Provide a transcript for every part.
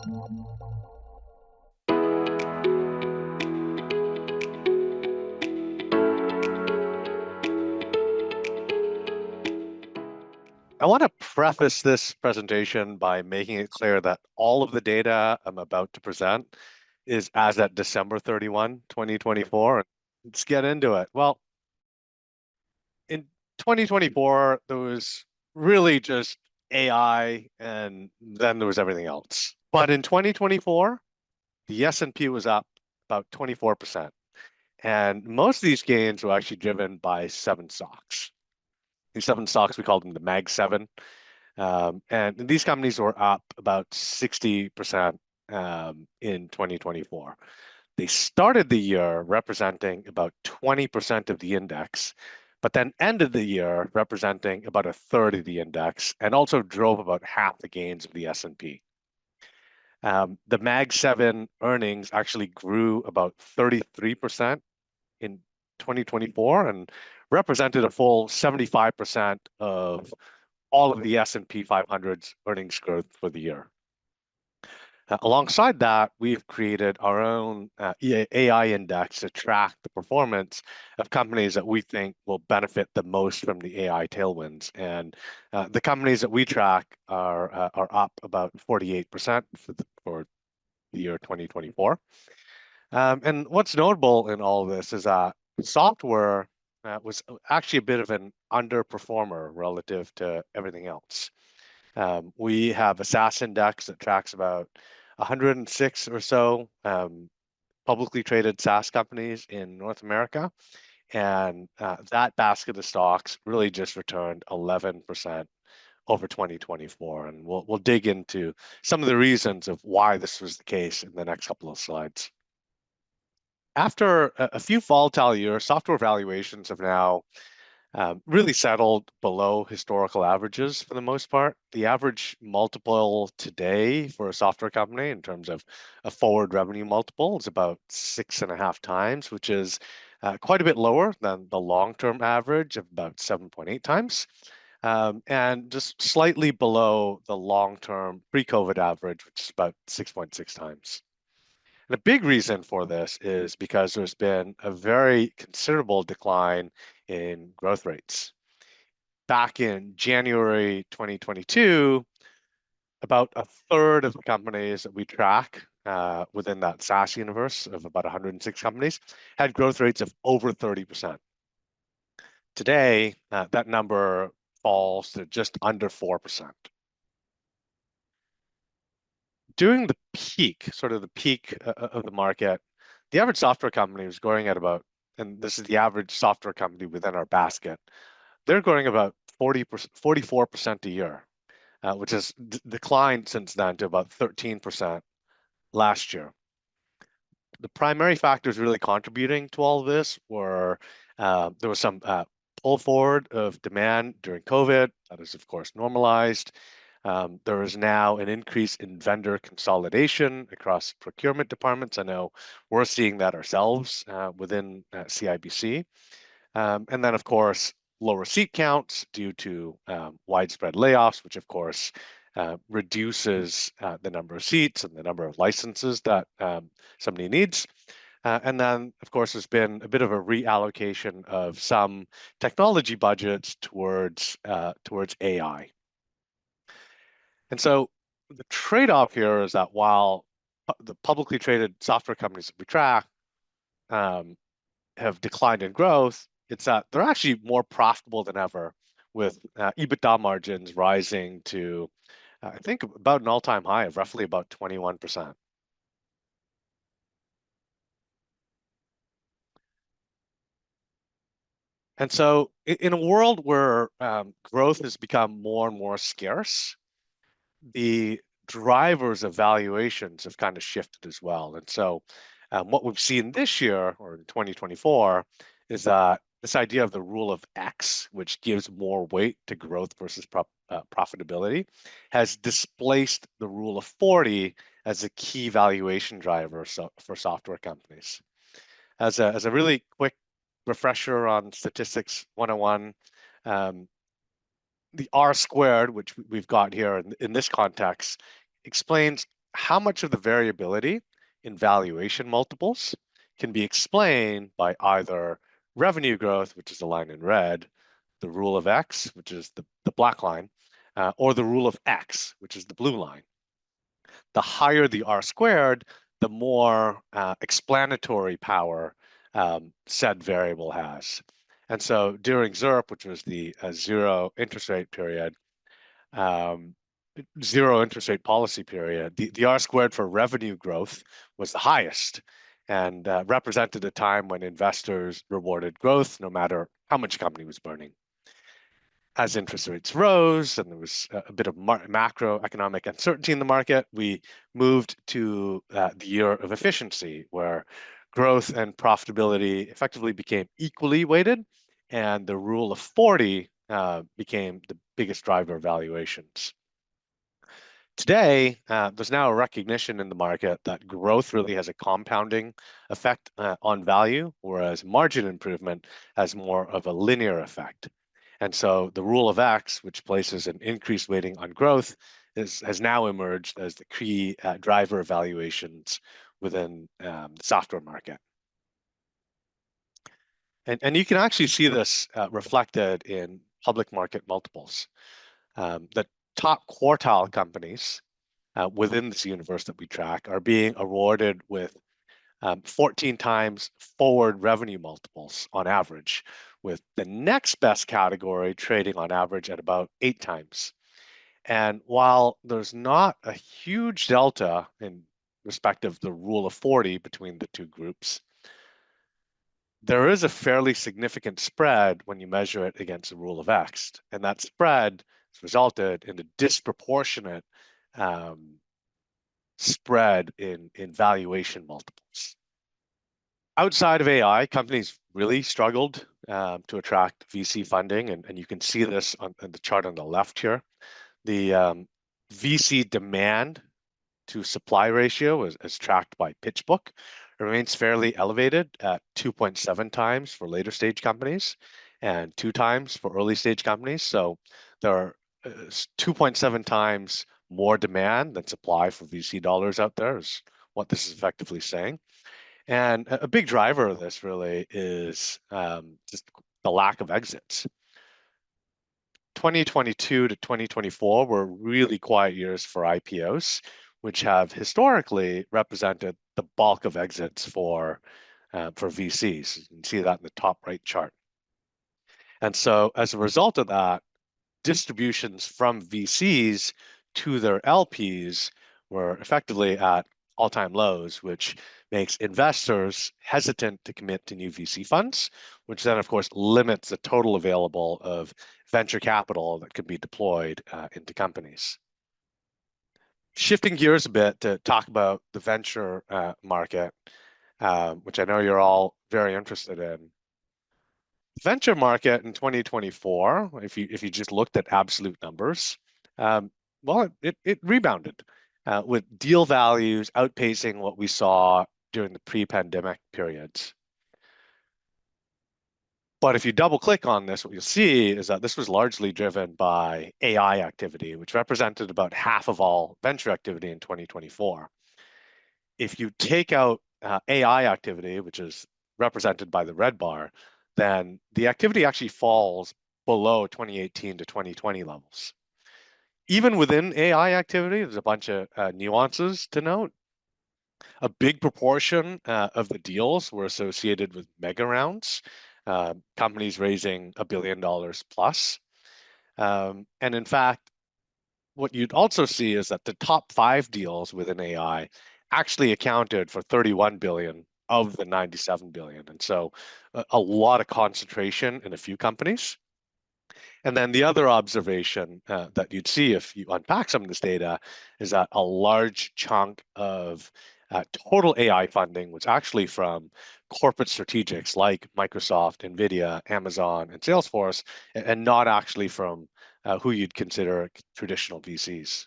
I want to preface this presentation by making it clear that all of the data I'm about to present is as at December 31, 2024. Let's get into it. Well, in 2024, there was really just AI and then there was everything else. But in 2024, the S&P was up about 24%. And most of these gains were actually driven by seven stocks. These seven stocks, we call them the Mag 7. And these companies were up about 60% in 2024. They started the year representing about 20% of the index, but then ended the year representing about a third of the index and also drove about half the gains of the S&P. The Mag 7 earnings actually grew about 33% in 2024 and represented a full 75% of all of the S&P 500's earnings growth for the year. Alongside that, we've created our own AI index to track the performance of companies that we think will benefit the most from the AI tailwinds. And the companies that we track are up about 48% for the year 2024. And what's notable in all of this is that software was actually a bit of an underperformer relative to everything else. We have a SaaS index that tracks about 106 or so publicly traded SaaS companies in North America. And that basket of stocks really just returned 11% over 2024. And we'll dig into some of the reasons of why this was the case in the next couple of slides. After a few volatile years, software valuations have now really settled below historical averages for the most part. The average multiple today for a software company in terms of a forward revenue multiple is about 6.5 times, which is quite a bit lower than the long-term average of about 7.8 times, and just slightly below the long-term pre-COVID average, which is about 6.6 times. And a big reason for this is because there's been a very considerable decline in growth rates. Back in January 2022, about a third of the companies that we track within that SaaS universe of about 106 companies had growth rates of over 30%. Today, that number falls to just under 4%. During the peak, sort of the peak of the market, the average software company was growing at about, and this is the average software company within our basket, they're growing about 44% a year, which has declined since then to about 13% last year. The primary factors really contributing to all of this were there was some pull forward of demand during COVID. That is, of course, normalized. There is now an increase in vendor consolidation across procurement departments. I know we're seeing that ourselves within CIBC. And then, of course, lower seat counts due to widespread layoffs, which, of course, reduces the number of seats and the number of licenses that somebody needs. And then, of course, there's been a bit of a reallocation of some technology budgets towards AI. And so the trade-off here is that while the publicly traded software companies that we track have declined in growth, it's that they're actually more profitable than ever, with EBITDA margins rising to, I think, about an all-time high of roughly about 21%. And so in a world where growth has become more and more scarce, the drivers of valuations have kind of shifted as well. And so what we've seen this year, or in 2024, is that this idea of the rule of X, which gives more weight to growth versus profitability, has displaced the rule of 40 as a key valuation driver for software companies. As a really quick refresher on statistics 101, the R squared, which we've got here in this context, explains how much of the variability in valuation multiples can be explained by either revenue growth, which is the line in red, the rule of X, which is the black line, or the rule of X, which is the blue line. The higher the R squared, the more explanatory power said variable has. And so during ZIRP, which was the zero interest rate period, um, zero interest rate policy period, the R squared for revenue growth was the highest and represented a time when investors rewarded growth no matter how much company was burning. As interest rates rose and there was a bit of macroeconomic uncertainty in the market, we moved to the year of efficiency, where growth and profitability effectively became equally weighted, and the rule of 40 became the biggest driver of valuations. Today, there's now a recognition in the market that growth really has a compounding effect on value, whereas margin improvement has more of a linear effect. And so the rule of X, which places an increased weighting on growth, has now emerged as the key driver of valuations within the software market. And you can actually see this reflected in public market multiples. The top quartile companies within this universe that we track are being awarded with 14 times forward revenue multiples on average, with the next best category trading on average at about 8 times. And while there's not a huge delta in respect of the rule of 40 between the two groups, there is a fairly significant spread when you measure it against the rule of X. And that spread has resulted in a disproportionate spread in valuation multiples. Outside of AI, companies really struggled to attract VC funding, and you can see this on the chart on the left here. The VC demand to supply ratio, as tracked by PitchBook, remains fairly elevated at 2.7 times for later stage companies and 2 times for early stage companies. So there are 2.7 times more demand than supply for VC dollars out there, is what this is effectively saying. And a big driver of this really is just the lack of exits. 2022 to 2024 were really quiet years for IPOs, which have historically represented the bulk of exits for VCs. You can see that in the top right chart. And so as a result of that, distributions from VCs to their LPs were effectively at all-time lows, which makes investors hesitant to commit to new VC funds, which then, of course, limits the total available of venture capital that could be deployed into companies. Shifting gears a bit to talk about the venture market, which I know you're all very interested in. Venture market in 2024, if you just looked at absolute numbers, well, it rebounded with deal values outpacing what we saw during the pre-pandemic periods. But if you double click on this, what you'll see is that this was largely driven by AI activity, which represented about half of all venture activity in 2024. If you take out AI activity, which is represented by the red bar, then the activity actually falls below 2018 to 2020 levels. Even within AI activity, there's a bunch of nuances to note. A big proportion of the deals were associated with mega rounds, companies raising $1 billion plus. And in fact, what you'd also see is that the top 5 deals within AI actually accounted for 31 billion of the 97 billion. And so a lot of concentration in a few companies. And then the other observation that you'd see if you unpack some of this data is that a large chunk of total AI funding was actually from corporate strategics like Microsoft, NVIDIA, Amazon, and Salesforce, and not actually from who you'd consider traditional VCs.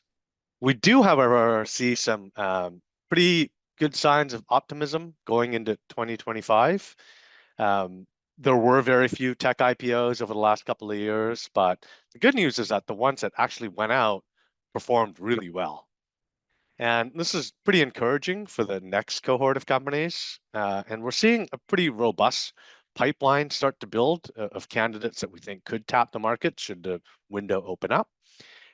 We do, however, see some pretty good signs of optimism going into 2025. There were very few tech IPOs over the last couple of years, but the good news is that the ones that actually went out performed really well. And this is pretty encouraging for the next cohort of companies. And we're seeing a pretty robust pipeline start to build of candidates that we think could tap the market should the window open up.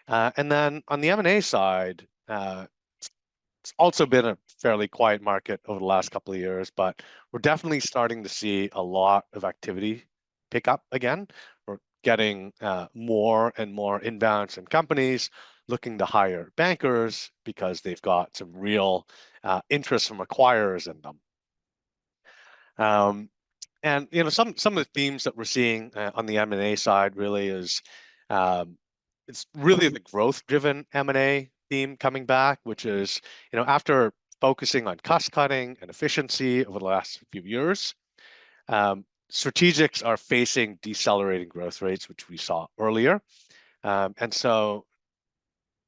And then on the M&A side, it's also been a fairly quiet market over the last couple of years, but we're definitely starting to see a lot of activity pick up again. We're getting more and more inbounds from companies looking to hire bankers because they've got some real interest from acquirers in them. Um, and some of the themes that we're seeing on the M&A side really is um, it's really the growth-driven M&A theme coming back, which is after focusing on cost cutting and efficiency over the last few years, strategics are facing decelerating growth rates, which we saw earlier, and so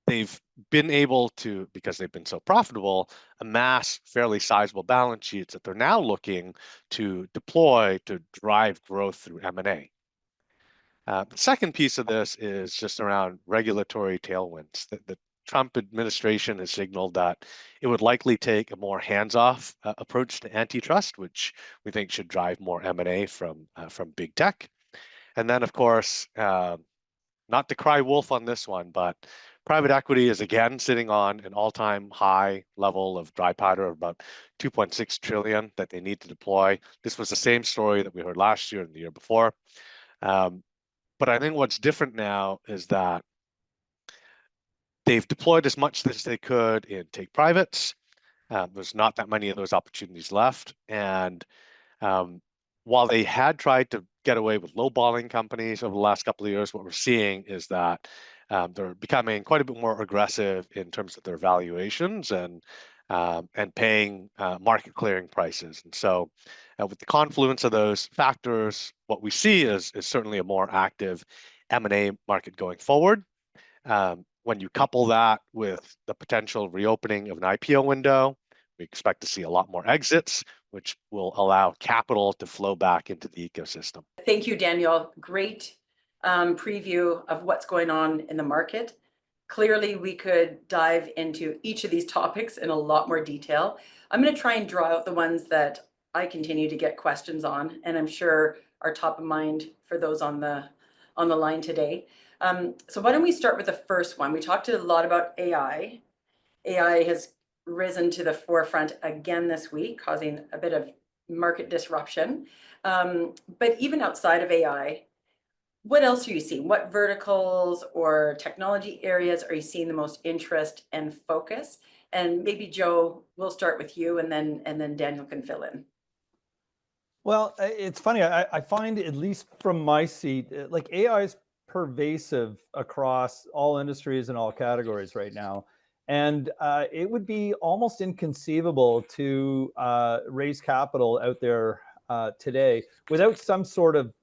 they've been able to, because they've been so profitable, amass fairly sizable balance sheets that they're now looking to deploy to drive growth through M&A. The second piece of this is just around regulatory tailwinds. The Trump administration has signaled that it would likely take a more hands-off approach to antitrust, which we think should drive more M&A from big tech. And then, of course, not to cry wolf on this one, but private equity is again sitting on an all-time high level of dry powder of about 2.6 trillion that they need to deploy. This was the same story that we heard last year and the year before. But I think what's different now is that they've deployed as much as they could in take privates. There's not that many of those opportunities left. And um, while they had tried to get away with lowballing companies over the last couple of years, what we're seeing is that they're becoming quite a bit more aggressive in terms of their valuations and paying market clearing prices. And so, with the confluence of those factors, what we see is certainly a more active M&A market going forward. When you couple that with the potential reopening of an IPO window, we expect to see a lot more exits, which will allow capital to flow back into the ecosystem. Thank you, Daniel. Great preview of what's going on in the market. Clearly, we could dive into each of these topics in a lot more detail. I'm going to try and draw out the ones that I continue to get questions on, and I'm sure are top of mind for those on the line today. So why don't we start with the first one? We talked a lot about AI. AI has risen to the forefront again this week, causing a bit of market disruption. But even outside of AI, what else are you seeing? What verticals or technology areas are you seeing the most interest and focus? And maybe Joe, we'll start with you, and then Daniel can fill in. Well, it's funny. I find, at least from my seat, like AI is pervasive across all industries and all categories right now. And it would be almost inconceivable to raise capital out there today without some sort of,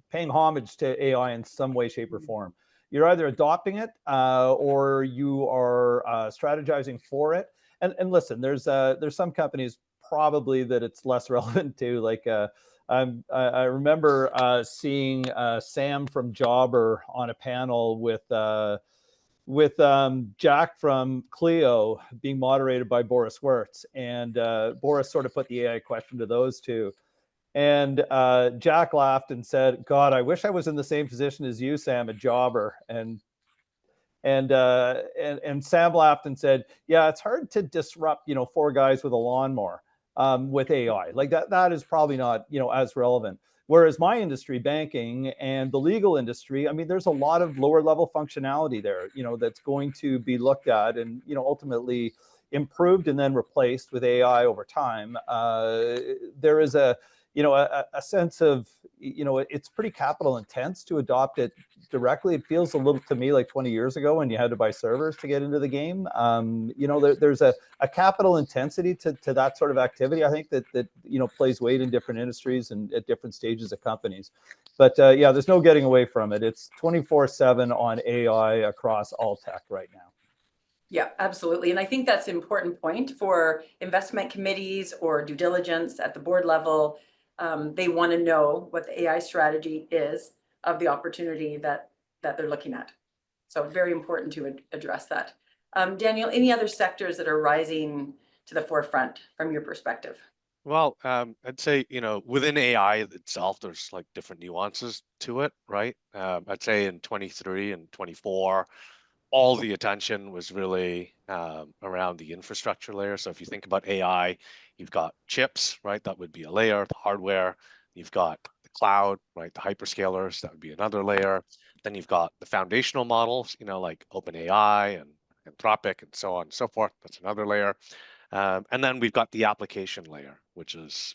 paying homage to AI in some way, shape, or form. You're either adopting it or you are strategizing for it. And listen, there's some companies probably that it's less relevant to. Like I remember seeing Sam from Jobber on a panel with Jack from Clio being moderated by Boris Wertz, and Boris sort of put the AI question to those two. And Jack laughed and said, "God, I wish I was in the same position as you, Sam, at Jobber." And Sam laughed and said, "Yeah, it's hard to disrupt, four guys with a lawnmower with AI. Like that is probably not, as relevant." Whereas my industry, banking and the legal industry, I mean, there's a lot of lower level functionality there, that's going to be looked at and, ultimately improved and then replaced with AI over time. There is a sense of, it's pretty capital intense to adopt it directly. It feels a little to me like 20 years ago when you had to buy servers to get into the game. There's a capital intensity to that sort of activity, I think, that plays weight in different industries and at different stages of companies. But yeah, there's no getting away from it. It's 24/7 on AI across all tech right now. Yeah, absolutely. And I think that's an important point for investment committees or due diligence at the board level. They want to know what the AI strategy is of the opportunity that they're looking at. So very important to address that. Daniel, any other sectors that are rising to the forefront from your perspective? Well, I'd say, within AI itself, there's like different nuances to it, right? I'd say in 23 and 24, all the attention was really around the infrastructure layer. So if you think about AI, you've got chips, right? That would be a layer, the hardware. You've got the cloud, right? The hyperscalers, that would be another layer. Then you've got the foundational models, like OpenAI and Anthropic and so on and so forth. That's another layer. And then we've got the application layer, which is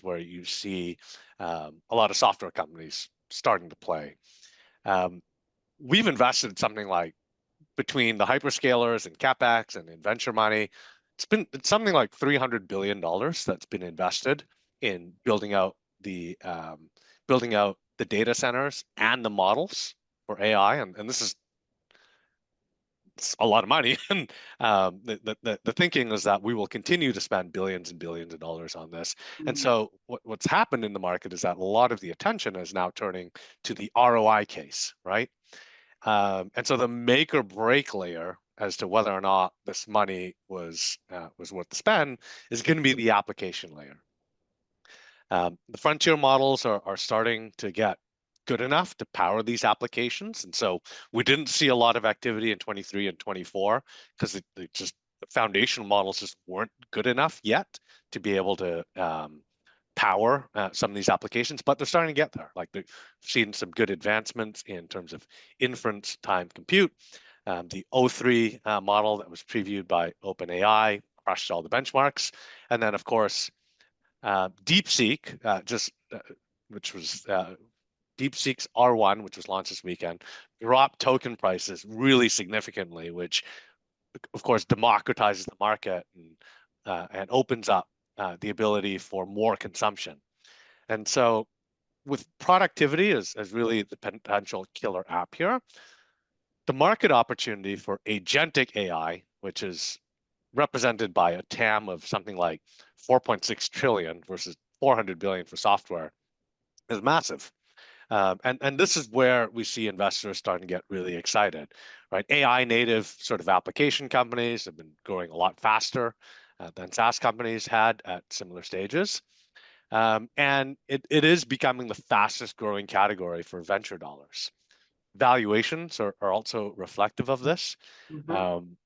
where you see a lot of software companies starting to play. Um, we've invested something like between the hyperscalers and CapEx and in venture money, it's something like $300 billion that's been invested in building out the data centers and the models for AI, and this is a lot of money. And the thinking is that we will continue to spend billions and billions of dollars on this. And so what's happened in the market is that a lot of the attention is now turning to the ROI case, right? And so the make or break layer as to whether or not this money was worth the spend is going to be the application layer. The frontier models are starting to get good enough to power these applications, and so we didn't see a lot of activity in 23 and 24 because the foundational models just weren't good enough yet to be able to power some of these applications, but they're starting to get there. Like they've seen some good advancements in terms of inference time compute. The O3 model that was previewed by OpenAI crushed all the benchmarks. And then, of course, DeepSeek, which was DeepSeek's R1, which was launched this weekend, dropped token prices really significantly, which, of course, democratizes the market and opens up the ability for more consumption. And so with productivity as really the potential killer app here, the market opportunity for agentic AI, which is represented by a TAM of something like 4.6 trillion versus 400 billion for software, is massive. And this is where we see investors starting to get really excited, right? AI native sort of application companies have been growing a lot faster than SaaS companies had at similar stages. And it is becoming the fastest growing category for venture dollars. Valuations are also reflective of this. Many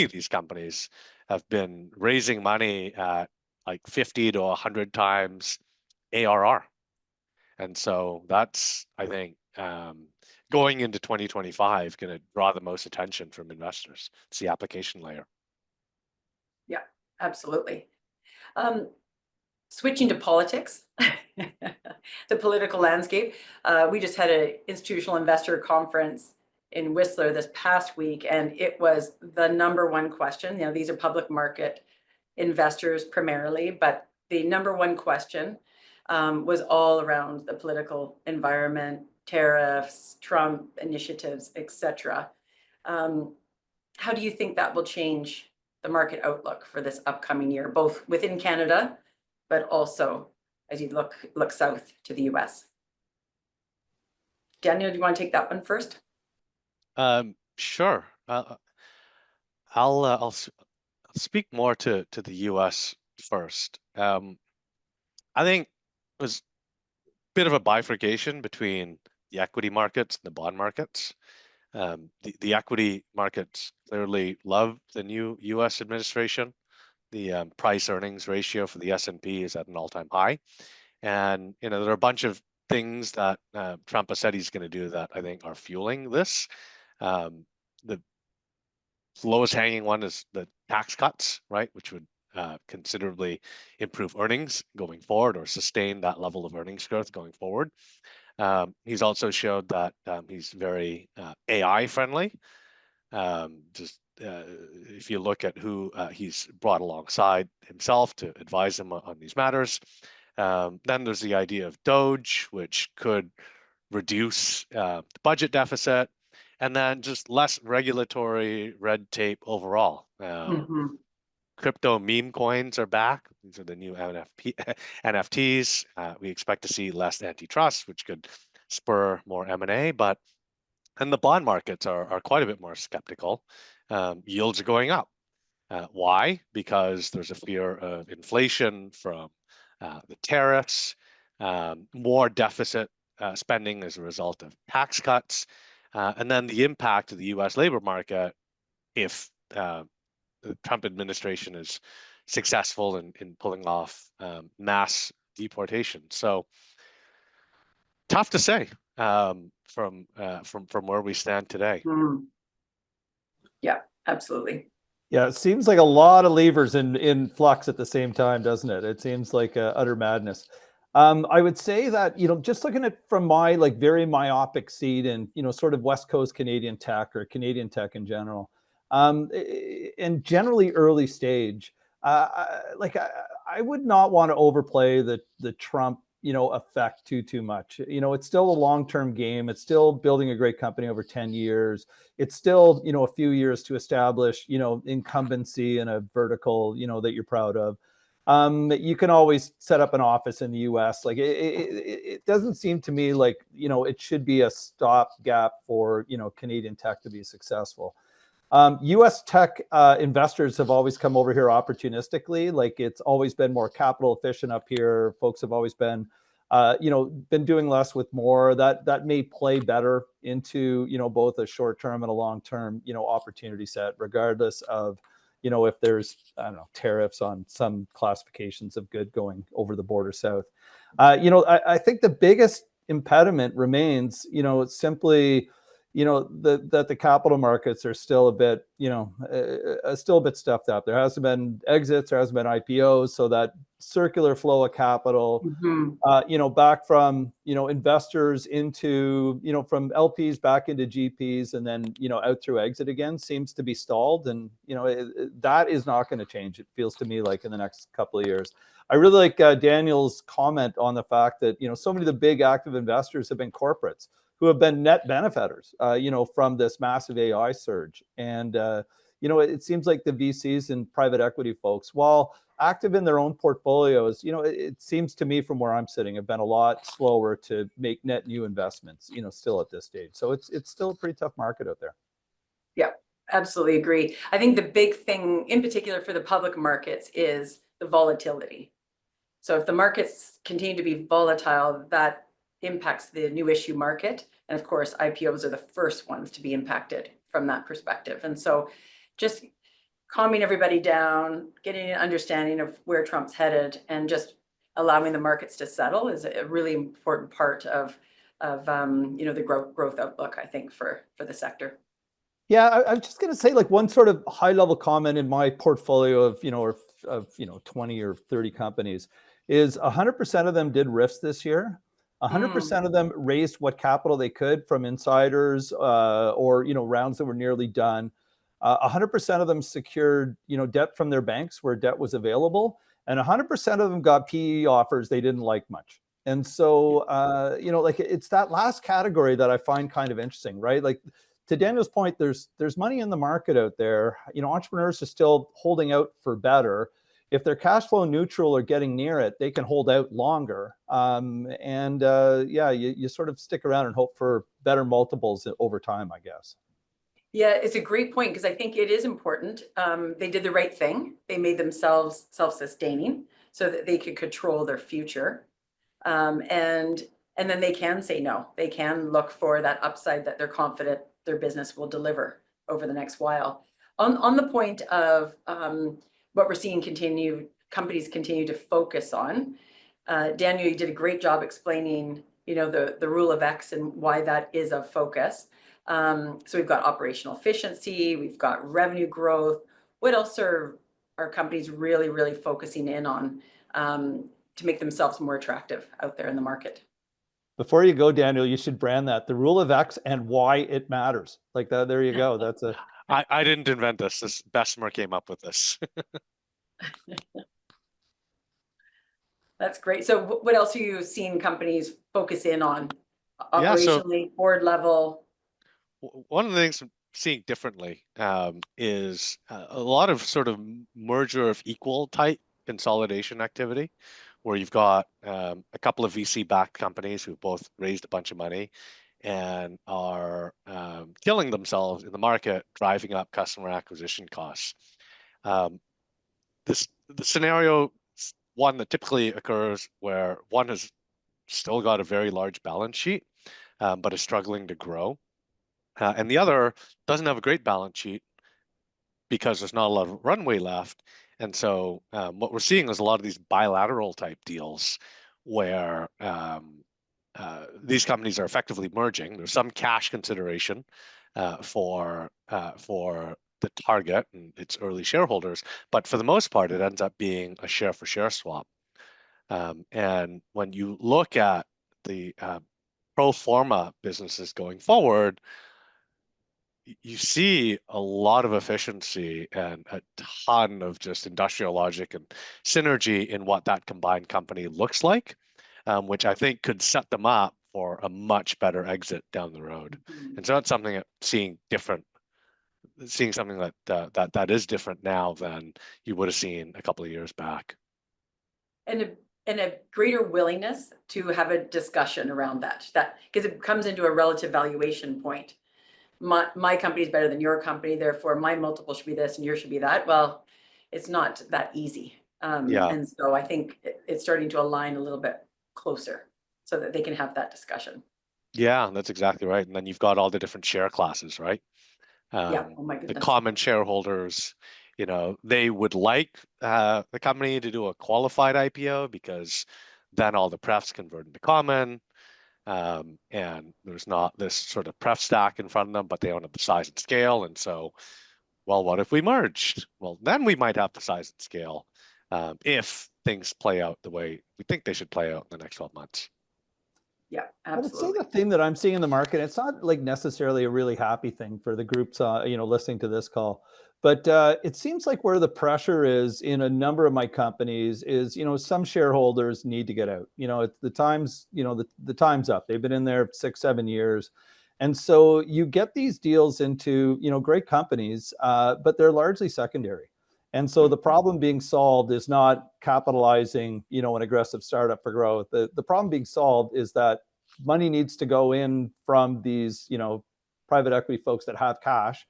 of these companies have been raising money at like 50 to 100 times ARR. And so that's, I think, going into 2025, going to draw the most attention from investors. It's the application layer. Yeah, absolutely. Switching to politics, the political landscape. We just had an institutional investor conference in Whistler this past week, and it was the number one question. These are public market investors primarily, but the number one question was all around the political environment, tariffs, Trump initiatives, etc. How do you think that will change the market outlook for this upcoming year, both within Canada, but also as you look south to the US? Daniel, do you want to take that one first? Sure. I'll speak more to the US first. I think there's a bit of a bifurcation between the equity markets and the bond markets. The equity markets clearly love the new US administration. The price earnings ratio for the S&P is at an all-time high. And there are a bunch of things that Trump has said he's going to do that I think are fueling this. The lowest hanging one is the tax cuts, right, which would considerably improve earnings going forward or sustain that level of earnings growth going forward. He's also showed that he's very AI friendly. If you look at who he's brought alongside himself to advise him on these matters, then there's the idea of Doge, which could reduce the budget deficit, and then just less regulatory red tape overall. Crypto meme coins are back. These are the new NFTs. We expect to see less antitrust, which could spur more M&A. But And the bond markets are quite a bit more skeptical. Yields are going up. Why? Because there's a fear of inflation from the tariffs, more deficit spending as a result of tax cuts, and then the impact of the U.S. labor market if the Trump administration is successful in pulling off mass deportation. So tough to say from where we stand today. Mm. Yeah, absolutely. Yeah, it seems like a lot of levers in flux at the same time, doesn't it? It seems like utter madness. I would say that, just looking at from my like very myopic seat and, sort of West Coast Canadian tech or Canadian tech in general, and generally early stage, I would not want to overplay the Trump, effect too much. It's still a long-term game. It's still building a great company over 10 years. It's still, a few years to establish, incumbency in a vertical, that you're proud of. You can always set up an office in the US. Like it doesn't seem to me like, it should be a stopgap for, Canadian tech to be successful. US tech investors have always come over here opportunistically. Like it's always been more capital efficient up here. Folks have always been, been doing less with more. That may play better into, both a short term and a long term, opportunity set, regardless of, if there's, I don't know, tariffs on some classifications of good going over the border south. I think the biggest impediment remains, simply, that the capital markets are still a bit, still a bit stuffed up. There hasn't been exits, there hasn't been IPOs, so that circular flow of capital, back from, investors into, from LPs back into GPs and then, out through exit again seems to be stalled. And, that is not going to change. It feels to me like in the next couple of years. I really like Daniel's comment on the fact that, so many of the big active investors have been corporates who have been net benefiters, from this massive AI surge. And, it seems like the VCs and private equity folks, while active in their own portfolios, it seems to me from where I'm sitting, have been a lot slower to make net new investments, still at this stage. So it's still a pretty tough market out there. Yeah, absolutely agree. I think the big thing in particular for the public markets is the volatility. So if the markets continue to be volatile, that impacts the new issue market. And of course, IPOs are the first ones to be impacted from that perspective. And so just calming everybody down, getting an understanding of where Trump's headed, and just allowing the markets to settle is a really important part of the growth outlook, I think, for the sector. Yeah, I'm just going to say like one sort of high level comment in my portfolio of, of 20 or 30 companies is 100% of them did RIFs this year. 100% of them raised what capital they could from insiders or, rounds that were nearly done. 100% of them secured, debt from their banks where debt was available. And 100% of them got PE offers they didn't like much. And so, like it's that last category that I find kind of interesting, right? Like to Daniel's point, there's money in the market out there. Entrepreneurs are still holding out for better. If they're cash flow neutral or getting near it, they can hold out longer. You sort of stick around and hope for better multiples over time, I guess. Yeah, it's a great point because I think it is important. They did the right thing. They made themselves self-sustaining so that they could control their future. And then they can say no. They can look for that upside that they're confident their business will deliver over the next while. On the point of what we're seeing companies continue to focus on, Daniel, you did a great job explaining, the rule of X and why that is of focus. So we've got operational efficiency, we've got revenue growth. What else are companies really, really focusing in on to make themselves more attractive out there in the market? Before you go, Daniel, you should brand that the rule of X and why it matters. Like that. There you go. That's a. I didn't invent this. Bessemer came up with this. That's great. So what else are you seeing companies focus in on operationally, board level? One of the things I'm seeing differently is a lot of sort of merger of equal type consolidation activity, where you've got a couple of VC-backed companies who both raised a bunch of money, and are killing themselves in the market, driving up customer acquisition costs. Um, the scenario, one that typically occurs where one has still got a very large balance sheet, but is struggling to grow, and the other doesn't have a great balance sheet because there's not a lot of runway left. And so what we're seeing is a lot of these bilateral type deals where these companies are effectively merging. There's some cash consideration for the target and its early shareholders, but for the most part, it ends up being a share for share swap. And when you look at the pro forma businesses going forward, you see a lot of efficiency and a ton of just industrial logic and synergy in what that combined company looks like, which I think could set them up for a much better exit down the road. And so that's something that seeing something that is different now than you would have seen a couple of years back. And a greater willingness to have a discussion around that because it comes into a relative valuation point. My company is better than your company, therefore my multiple should be this and yours should be that. Well, it's not that easy. Yeah. And so I think it's starting to align a little bit closer so that they can have that discussion. Yeah, that's exactly right. And then you've got all the different share classes, right? Yeah. Oh my The goodness. common shareholders, they would like the company to do a qualified IPO because then all the prefs convert into common, and there's not this sort of pref stack in front of them, but they don't have the size and scale. And so, well, what if we merged? Well, then we might have the size and scale if things play out the way we think they should play out in the next 12 months. Yeah, I would say absolutely. the thing that I'm seeing in the market, it's not like necessarily a really happy thing for the groups, listening to this call, but it seems like where the pressure is in a number of my companies is, some shareholders need to get out. It's the times, the time's up. They've been in there 6-7 years. And so you get these deals into, great companies, but they're largely secondary. And so the problem being solved is not capitalizing, an aggressive startup for growth. The problem being solved is that money needs to go in from these, private equity folks that have cash.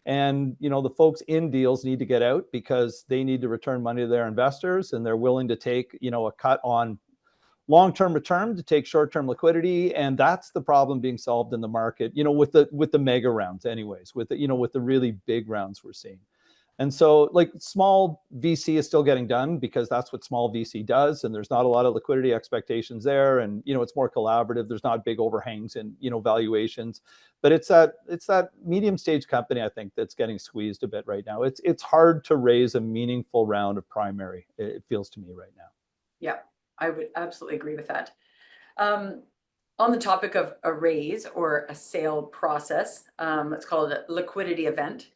And, the folks in deals need to get out because they need to return money to their investors, and they're willing to take, a cut on long-term return to take short-term liquidity. And that's the problem being solved in the market, with the mega rounds anyways, with the really big rounds we're seeing. And so like small VC is still getting done because that's what small VC does. And there's not a lot of liquidity expectations there. And, it's more collaborative. There's not big overhangs and, valuations, but it's that medium stage company, I think, that's getting squeezed a bit right now. It's hard to raise a meaningful round of primary. It feels to me right now. Yeah, I would absolutely agree with that. On the topic of a raise or a sale process, let's call it a liquidity event.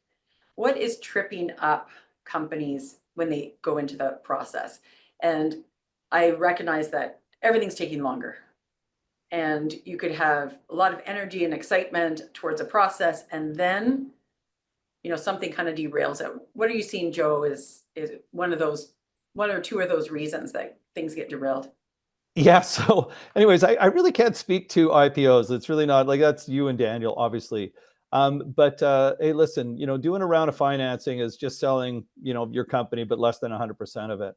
What is tripping up companies when they go into the process? And I recognize that everything's taking longer. And you could have a lot of energy and excitement towards a process, and then, something kind of derails it. What are you seeing, Joe, is one or two of those reasons that things get derailed? Yeah. So anyways, I really can't speak to IPOs. It's really not like that's you and Daniel, obviously. But hey, listen, doing a round of financing is just selling, your company, but less than 100% of it.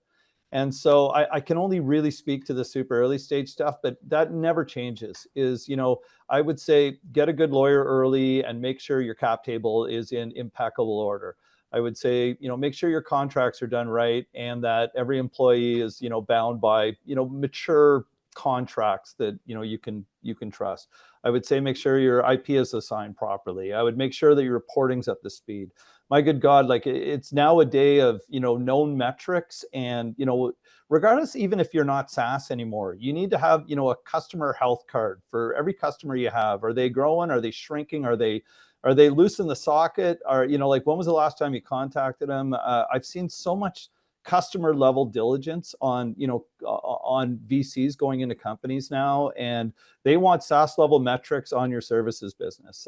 And so I can only really speak to the super early stage stuff, but that never changes. I would say get a good lawyer early and make sure your cap table is in impeccable order. I would say, make sure your contracts are done right and that every employee is, bound by, mature contracts that, you can trust. I would say make sure your IP is assigned properly. I would make sure that your reporting's up to speed. My good God, like it's now a day of, known metrics and, regardless, even if you're not SaaS anymore, you need to have, a customer health card for every customer you have. Are they growing? Are they shrinking? Are they loose in the socket? Or, like when was the last time you contacted them? I've seen so much customer level diligence on, on VCs going into companies now, and they want SaaS level metrics on your services business.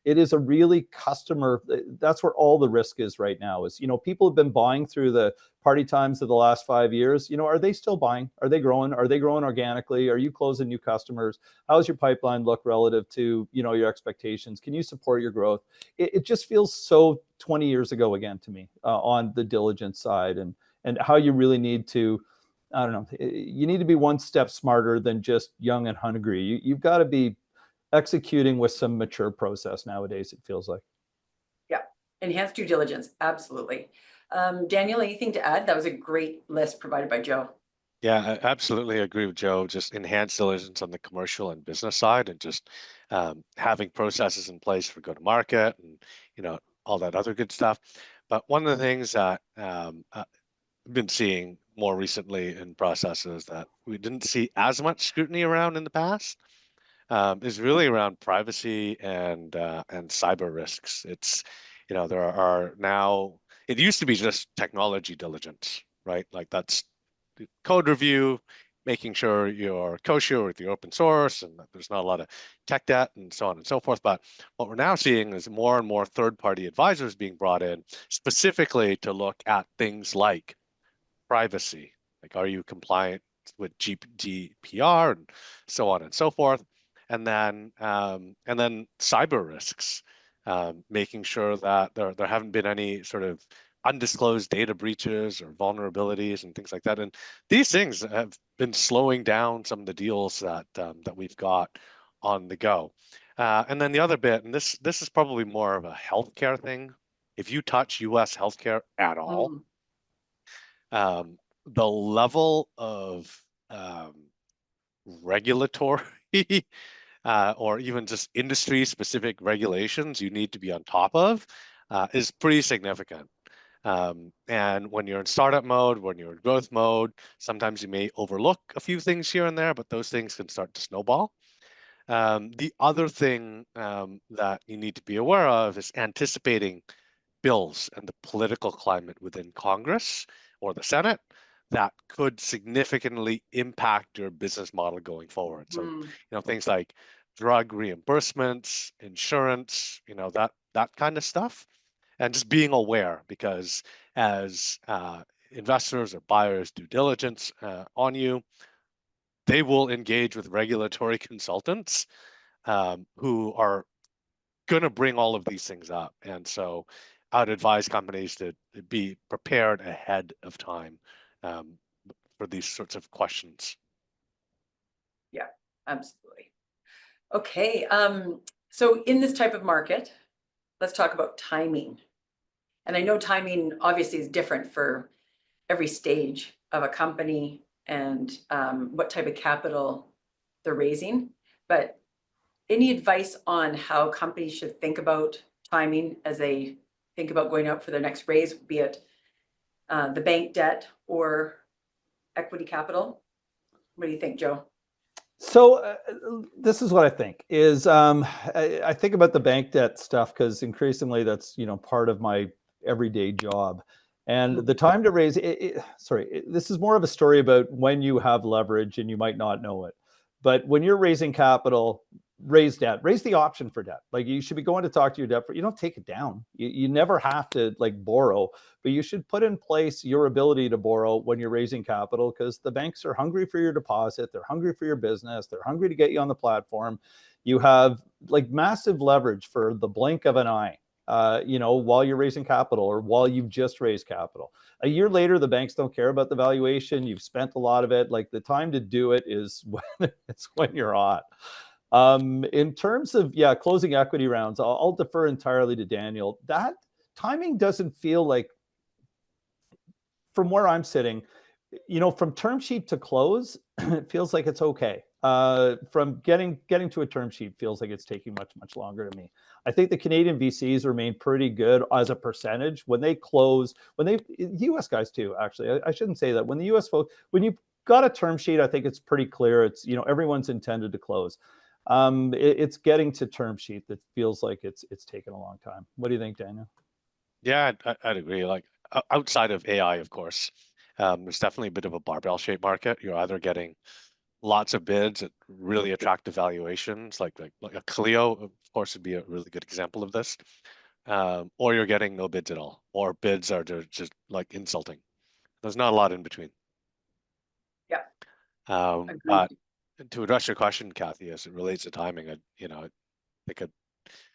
It is a really customer, that's where all the risk is right now is, people have been buying through the party times of the last 5 years. Are they still buying? Are they growing? Are they growing organically? Are you closing new customers? How's your pipeline look relative to, your expectations? Can you support your growth? It just feels so 20 years ago again to me on the diligence side, and how you really need to, I don't know, you need to be one step smarter than just young and hungry. You've got to be executing with some mature process nowadays, it feels like. Yeah, enhanced due diligence, absolutely. Daniel, anything to add? That was a great list provided by Joe. Yeah, I absolutely agree with Joe. Just enhanced diligence on the commercial and business side, and just having processes in place for go-to-market and all that other good stuff. But one of the things that I've been seeing more recently in processes that we didn't see as much scrutiny around in the past is really around privacy and cyber risks. It's there are now, it used to be just technology diligence, right? Like that's code review, making sure you're kosher with your open source and that there's not a lot of tech debt and so on and so forth. But what we're now seeing is more and more third-party advisors being brought in specifically to look at things like privacy, like are you compliant with GDPR and so on and so forth, and then cyber risks, making sure that there haven't been any sort of undisclosed data breaches or vulnerabilities and things like that. And these things have been slowing down some of the deals that we've got on the go. And then the other bit, and this is probably more of a healthcare thing. If you touch U.S. healthcare at all, the level of regulatory or even just industry specific regulations you need to be on top of is pretty significant. And when you're in startup mode, when you're in growth mode, sometimes you may overlook a few things here and there, but those things can start to snowball. The other thing that you need to be aware of is anticipating bills and the political climate within Congress or the Senate that could significantly impact your business model going forward. So, things like drug reimbursements, insurance, that kind of stuff, and just being aware, because as investors or buyers due diligence on you, they will engage with regulatory consultants who are going to bring all of these things up. And so I'd advise companies to be prepared ahead of time for these sorts of questions. Yeah, absolutely. Okay, so in this type of market, let's talk about timing. And I know timing obviously is different for every stage of a company and what type of capital they're raising, but any advice on how companies should think about timing as they think about going out for their next raise, be it the bank debt or equity capital? What do you think, Joe? So this is what I think is I think about the bank debt stuff because increasingly that's part of my everyday job. And the time to raise this is more of a story about when you have leverage and you might not know it. But when you're raising capital, raise debt, raise the option for debt. Like you should be going to talk to your debt, you don't take it down. You never have to borrow, but you should put in place your ability to borrow when you're raising capital, because the banks are hungry for your deposit. They're hungry for your business. They're hungry to get you on the platform. You have massive leverage for the blink of an eye, while you're raising capital or while you've just raised capital. A year later, the banks don't care about the valuation. You've spent a lot of it. The time to do it is when you're hot. In terms of closing equity rounds, I'll defer entirely to Daniel. That timing doesn't feel like, from where I'm sitting, from term sheet to close, it feels like it's okay. From getting to a term sheet feels like it's taking much longer to me. I think the Canadian VCs remain pretty good as a percentage when they close. US guys too, actually. I shouldn't say that. When the US folks, when you got a term sheet, I think it's pretty clear. It's everyone's intended to close. It's getting to term sheet that feels like it's taken a long time. What do you think, Daniel? Yeah, I'd agree. Outside of AI, of course, There's definitely a bit of a barbell shaped market. You're either getting lots of bids at really attractive valuations, like a Clio, of course, would be a really good example of this, or you're getting no bids at all, or bids are just like insulting. There's not a lot in between. Yeah, But agreed. to address your question, Kathy, as it relates to timing, I think a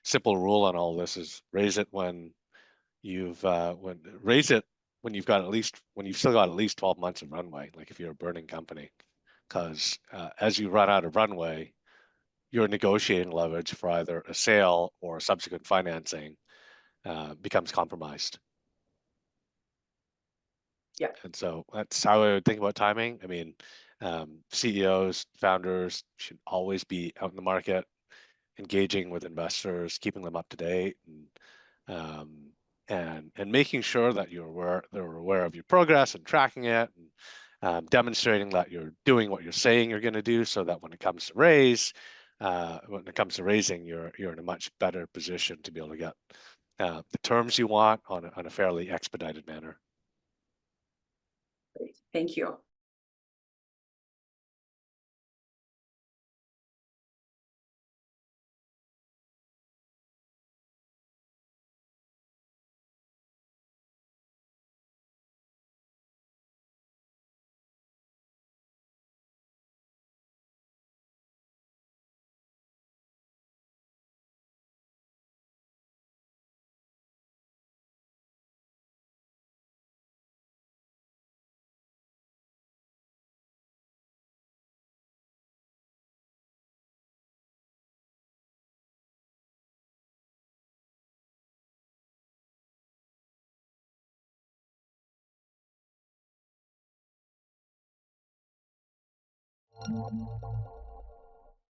simple rule on all this is raise it when raise it when you've still got at least 12 months of runway, like if you're a burning company, because as you run out of runway, your negotiating leverage for either a sale or subsequent financing becomes compromised. Yeah. And so that's how I would think about timing. I mean, CEOs, founders should always be out in the market, engaging with investors, keeping them up to date, um, and making sure that they're aware of your progress and tracking it, and demonstrating that you're doing what you're saying you're going to do, so that when it comes to raising, you're in a much better position to be able to get the terms you want on a fairly expedited manner. Great. Thank you.